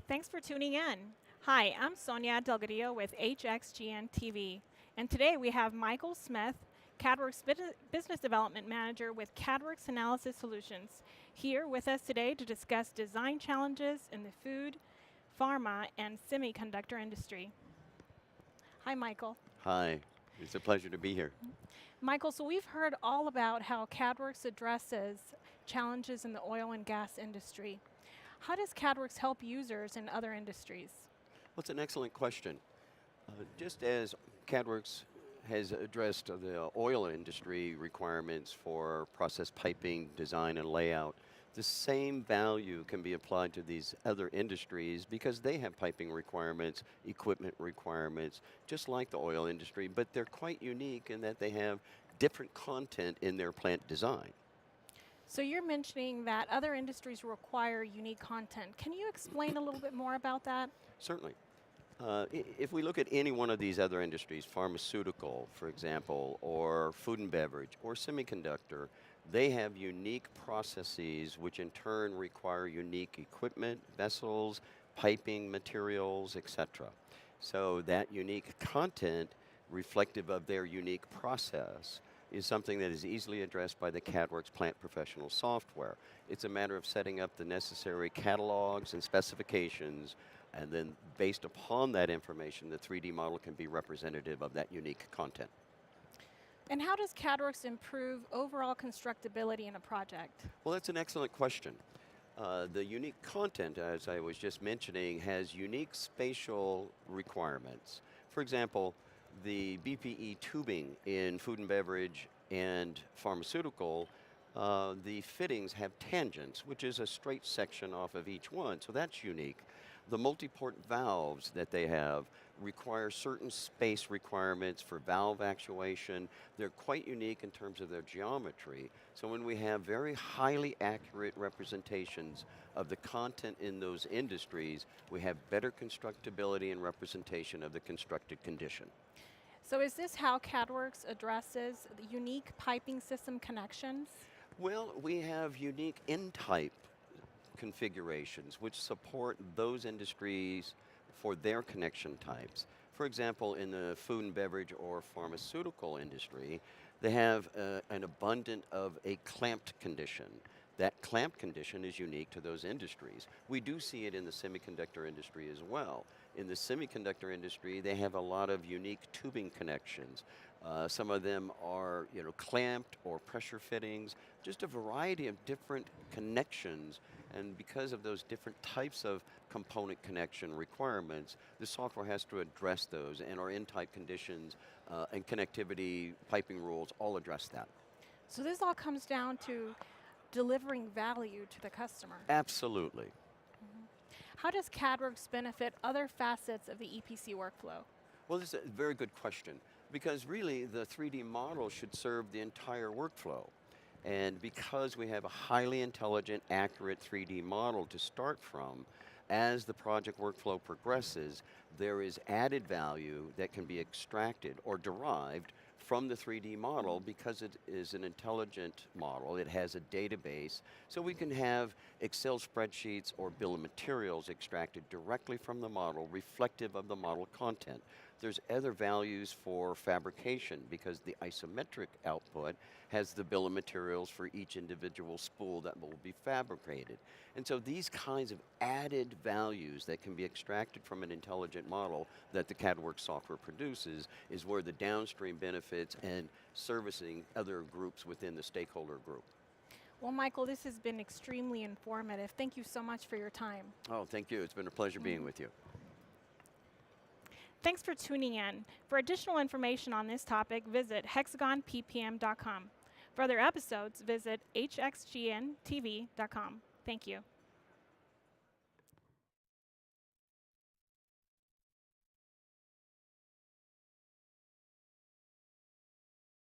Thanks for tuning in. Hi, I'm Sonia Delgadillo with HXGN TV, and today we have Michael Smith, CADWorks Business Development Manager with CADWorks Analysis Solutions, here with us today to discuss design challenges in the food, pharma, and semiconductor industry. Hi, Michael. Hi, it's a pleasure to be here. Michael, so we've heard all about how CADWorks addresses challenges in the oil and gas industry. How does CADWorks help users in other industries? Well, it's an excellent question. Just as CADWorks has addressed the oil industry requirements for process piping, design, and layout, the same value can be applied to these other industries because they have piping requirements, equipment requirements, just like the oil industry, but they're quite unique in that they have different content in their plant design. So you're mentioning that other industries require unique content. Can you explain a little bit more about that? Certainly. If we look at any one of these other industries, pharmaceutical, for example, or food and beverage, or semiconductor, they have unique processes which in turn require unique equipment, vessels, piping materials, etc. So that unique content, reflective of their unique process, is something that is easily addressed by the CADWorks Plant Professional software. It's a matter of setting up the necessary catalogs and specifications, and then based upon that information, the 3D model can be representative of that unique content. And how does CADWorks improve overall constructability in a project? Well, that's an excellent question. The unique content, as I was just mentioning, has unique spatial requirements. For example, the BPE tubing in food and beverage and pharmaceutical, the fittings have tangents, which is a straight section off of each one, so that's unique. The multi-port valves that they have require certain space requirements for valve actuation. They're quite unique in terms of their geometry. So when we have very highly accurate representations of the content in those industries, we have better constructability and representation of the constructed condition. So is this how CADWorks addresses the unique piping system connections? Well, we have unique N-type configurations which support those industries for their connection types. For example, in the food and beverage or pharmaceutical industry, they have an abundance of a clamped condition. That clamped condition is unique to those industries. We do see it in the semiconductor industry as well. In the semiconductor industry, they have a lot of unique tubing connections. Some of them are, clamped or pressure fittings, just a variety of different connections. And because of those different types of component connection requirements, the software has to address those, and our N-type conditions and connectivity piping rules all address that. So this all comes down to delivering value to the customer. Absolutely. Mm-hmm. How does CADWorks benefit other facets of the EPC workflow? Well, this is a very good question, because really the 3D model should serve the entire workflow. And because we have a highly intelligent, accurate 3D model to start from, as the project workflow progresses, there is added value that can be extracted or derived from the 3D model because it is an intelligent model. It has a database, so we can have Excel spreadsheets or bill of materials extracted directly from the model, reflective of the model content. There's other values for fabrication because the isometric output has the bill of materials for each individual spool that will be fabricated. And so these kinds of added values that can be extracted from an intelligent model that the CADWorks software produces is where the downstream benefits and servicing other groups within the stakeholder group. Well, Michael, this has been extremely informative. Thank you so much for your time. Oh, thank you. It's been a pleasure being with you. Thanks for tuning in. For additional information on this topic, visit hexagonppm.com. For other episodes, visit hxgntv.com. Thank you.